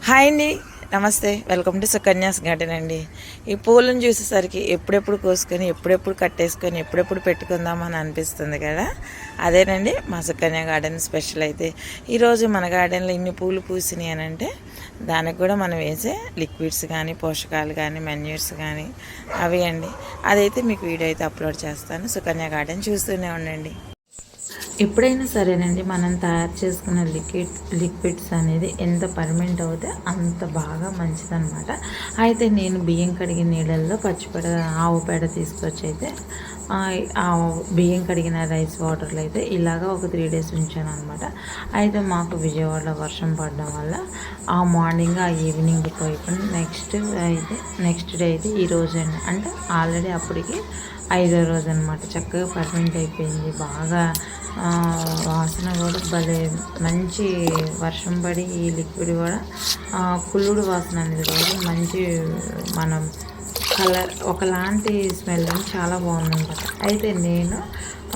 Hi అండి, నమస్తే. Welcome to Sukanya's garden అండి. ఈ పూలను చూసేసరికి ఎప్పుడెప్పుడు కోసుకొని ఎప్పుడెప్పుడు కట్టేసుకొని ఎప్పుడెప్పుడు పెట్టుకుందామని అనిపిస్తుంది కదా. అదేనండి మా సుకన్య గార్డెన్ స్పెషల్. అయితే ఈరోజు మన గార్డెన్లో ఇన్ని పూలు పూసినాయి అని అంటే దానికి కూడా మనం వేసే లిక్విడ్స్ కానీ పోషకాలు కానీ మెన్యూర్స్ కానీ అవి అండి. అదైతే మీకు వీడియో అయితే అప్లోడ్ చేస్తాను. సుకన్య గార్డెన్ చూస్తూనే ఉండండి. ఎప్పుడైనా సరేనండి, మనం తయారు చేసుకున్న లిక్విడ్స్ అనేది ఎంత పర్మనెంట్ అవుతే అంత బాగా మంచిదన్నమాట. అయితే నేను బియ్యం కడిగిన నీళ్ళల్లో పచ్చిపేడ ఆవు పేడ తీసుకొచ్చి అయితే ఆ బియ్యం కడిగిన రైస్ వాటర్లో అయితే ఇలాగా ఒక 3 days ఉంచాను అనమాట. అయితే మాకు విజయవాడలో వర్షం పడడం వల్ల ఆ మార్నింగ్ ఆ ఈవినింగ్ పోయిపోయి నెక్స్ట్ డే అయితే ఈ రోజు అంటే ఆల్రెడీ అప్పటికి 5వ రోజు అనమాట. చక్కగా పర్మనెంట్ అయిపోయింది. బాగా వాసన కూడా భలే మంచి వర్షం పడి ఈ లిక్విడ్ కూడా కుళ్ళుడు వాసన అనేది కూడా మంచి మనం కలర్ ఒకలాంటి స్మెల్ చాలా బాగుందన్నమాట. అయితే నేను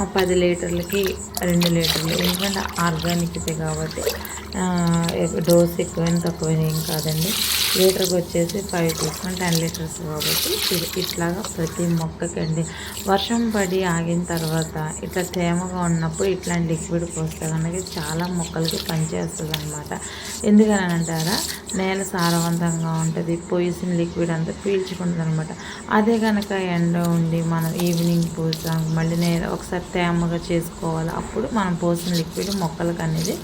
10 లీటర్లకి 2 లీటర్లు, ఎందుకంటే ఆర్గానిక్దే కాబట్టి డోస్ ఎక్కువైనా తక్కువైనా ఏం కాదండి. లీటర్కి వచ్చేసి 5 తీసుకొని 10 లీటర్స్ కాబట్టి ఇట్లాగా ప్రతి మొక్కకండి వర్షం పడి ఆగిన తర్వాత ఇట్లా తేమగా ఉన్నప్పుడు ఇట్లాంటి లిక్విడ్ పోస్తే కనుక చాలా మొక్కలకి పనిచేస్తుంది అనమాట. ఎందుకని అంటారా, నేల సారవంతంగా ఉంటుంది, పోసిన లిక్విడ్ అంతా పీల్చుకుంటుంది అనమాట. అదే కనుక ఎండ ఉండి మనం ఈవినింగ్ పోసాం మళ్ళీ నేల ఒకసారి తేమగా చేసుకోవాలి, అప్పుడు మనం పోసిన లిక్విడ్ మొక్కలకు అనేది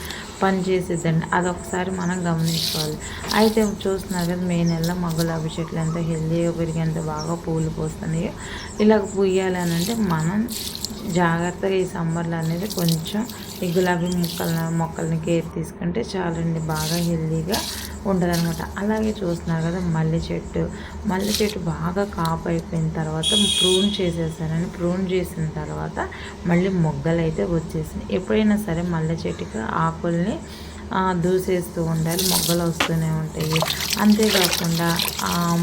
పనిచేసేద్దండి. అదొకసారి మనం గమనించుకోవాలి. అయితే చూస్తున్నారు కదా, మే నెలలో మా గులాబీ చెట్లు ఎంత హెల్దీగా పెరిగి ఎంత బాగా పూలు పోస్తున్నాయో. ఇలాగ పూయాలి అని అంటే మనం జాగ్రత్తగా ఈ సమ్మర్లో అనేది కొంచెం ఈ గులాబీ మొక్కల్ని కేర్ తీసుకుంటే చాలండి, బాగా హెల్దీగా ఉంటుంది అనమాట. అలాగే చూస్తున్నారు కదా, మల్లె చెట్టు బాగా కాపు అయిపోయిన తర్వాత ప్రూన్ చేసేసానని ప్రూన్ చేసిన తర్వాత మళ్ళీ మొగ్గలు అయితే వచ్చేసినాయి. ఎప్పుడైనా సరే మల్లె చెట్టుకి ఆకుల్ని దూసేస్తూ ఉండాలి, మొగ్గలు వస్తూనే ఉంటాయి. అంతేకాకుండా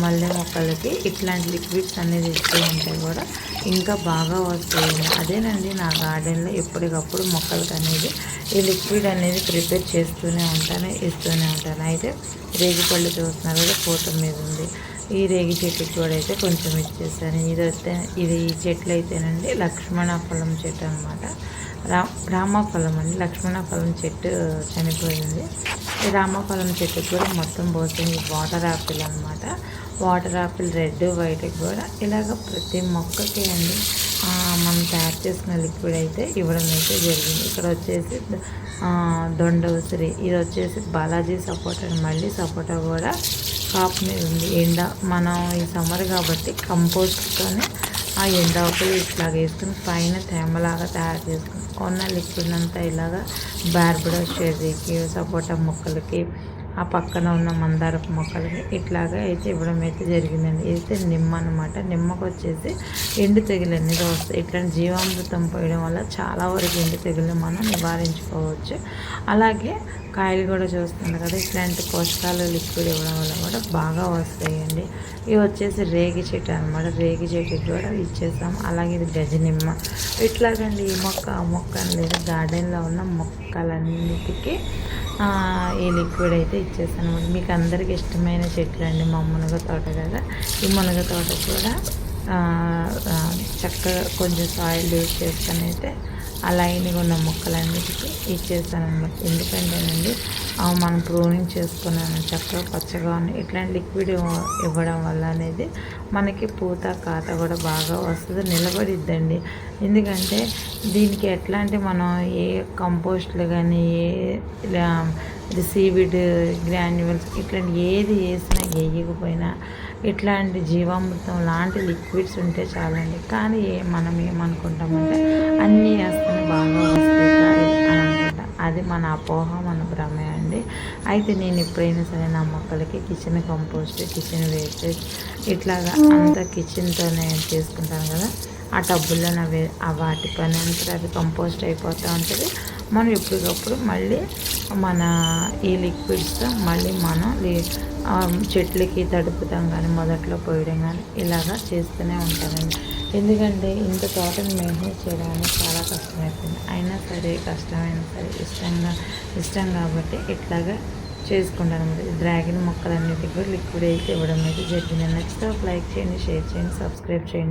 మల్లె మొక్కలకి ఇట్లాంటి లిక్విడ్స్ అనేది ఇస్తూ ఉంటాయి కూడా ఇంకా బాగా వస్తాయి. అదేనండి నా గార్డెన్లో ఎప్పటికప్పుడు మొక్కలకి అనేది ఈ లిక్విడ్ అనేది ప్రిపేర్ చేస్తూనే ఉంటాను, ఇస్తూనే ఉంటాను. అయితే రేగిపళ్ళు చూస్తున్నారు కదా, పూత మీద ఉంది. ఈ రేగి చెట్టుకి కూడా అయితే కొంచెం ఇచ్చేసాను. ఇది ఈ చెట్లు అయితేనండి లక్ష్మణ ఫలం చెట్టు అనమాట. రామఫలం అండి, లక్ష్మణఫలం చెట్టు చనిపోయింది. ఈ రామఫలం చెట్టుకు కూడా మొత్తం పోసింది వాటర్ యాపిల్ అనమాట. వాటర్ యాపిల్ రెడ్ వైట్కి కూడా ఇలాగ ప్రతి మొక్కకి అండి మనం తయారు చేసుకున్న లిక్విడ్ అయితే ఇవ్వడం అయితే జరిగింది. ఇక్కడ వచ్చేసి దొండ ఉసిరి, ఇది వచ్చేసి బాలాజీ సపోటా. మళ్ళీ సపోటా కూడా కాపు మీద ఉంది. మనం ఈ సమ్మర్ కాబట్టి కంపోస్ట్తోనే ఆ ఎండాకులు ఇట్లాగ వేసుకుని పైన తేమలాగా తయారు చేసుకుని ఉన్న లిక్విడ్ అంతా ఇలాగా బార్బడా చెర్రీకి, సపోటా మొక్కలకి, ఆ పక్కన ఉన్న మందారపు మొక్కలకి ఇట్లాగా అయితే ఇవ్వడం అయితే జరిగిందండి. అయితే నిమ్మ అనమాట. నిమ్మకు వచ్చేసి ఎండు తెగులు అనేది వస్తాయి. ఇట్లాంటి జీవామృతం పోయడం వల్ల చాలా వరకు ఎండు తెగులు మనం నివారించుకోవచ్చు. అలాగే కాయలు కూడా చూస్తున్నారు కదా, ఇట్లాంటి పోషకాలు లిక్విడ్ ఇవ్వడం వల్ల కూడా బాగా వస్తాయండి. ఇవి వచ్చేసి రేగి చెట్టు అనమాట. రేగి చెట్టుకి కూడా ఇచ్చేస్తాం. అలాగే ఇది గజనిమ్మ. ఇట్లాగండి ఈ మొక్క ఆ మొక్క అనేది గార్డెన్లో ఉన్న మొక్కలన్నిటికీ ఈ లిక్విడ్ అయితే ఇచ్చేస్తాను. మీకు అందరికీ ఇష్టమైన చెట్లు అండి మా మునగ తోట కదా. ఈ మునగ తోట కూడా చక్కగా కొంచెం సాయిల్ యూజ్ చేసుకొని అయితే ఆ లైన్గా ఉన్న మొక్కలన్నిటికీ ఇచ్చేస్తాను అనమాట. ఎందుకంటేనండి మనం ప్రూనింగ్ చేసుకున్నాను చక్కగా పచ్చగా ఉన్నాయి. ఇట్లాంటి లిక్విడ్ ఇవ్వడం వల్ల అనేది మనకి పూత కాత కూడా బాగా వస్తుంది, నిలబడిద్దండి. ఎందుకంటే దీనికి ఎట్లాంటి మనం ఏ కంపోస్ట్లు కానీ ఇది సీవిడ్ గ్రాన్యువల్స్ ఇట్లాంటి ఏది వేసినా వేయకపోయినా ఇట్లాంటి జీవామృతం లాంటి లిక్విడ్స్ ఉంటే చాలండి. కానీ మనం ఏమనుకుంటామంటే అన్నీ వేస్తేనే బాగా వస్తాయి అని అనుకుంటాం. అది మన అపోహ, మన భ్రమే అండి. అయితే నేను ఎప్పుడైనా సరే నా మొక్కలకి కిచెన్ కంపోస్ట్, కిచెన్ వేస్టేజ్ ఇట్లాగా అంతా కిచెన్తోనే చేసుకుంటాను కదా. ఆ టబ్బుల్లో వాటి పని అంతా అవి కంపోస్ట్ అయిపోతూ ఉంటుంది. మనం ఎప్పటికప్పుడు మళ్ళీ మన ఈ లిక్విడ్స్తో మళ్ళీ మనం చెట్లకి తడుపుతాం కానీ మొదట్లో పోయడం కానీ ఇలాగా చేస్తూనే ఉంటానండి. ఎందుకంటే ఇంత తోటను మెయింటైన్ చేయడానికి చాలా కష్టమైపోయింది. అయినా సరే కష్టమైనా సరే ఇష్టం కాబట్టి ఇట్లాగా చేసుకుంటాను అనమాట. డ్రాగన్ మొక్కలన్నిటికీ కూడా లిక్విడ్ అయితే ఇవ్వడం అయితే జరిగింది. నచ్చితే ఒక లైక్ చేయండి, షేర్ చేయండి, సబ్స్క్రైబ్ చేయండి.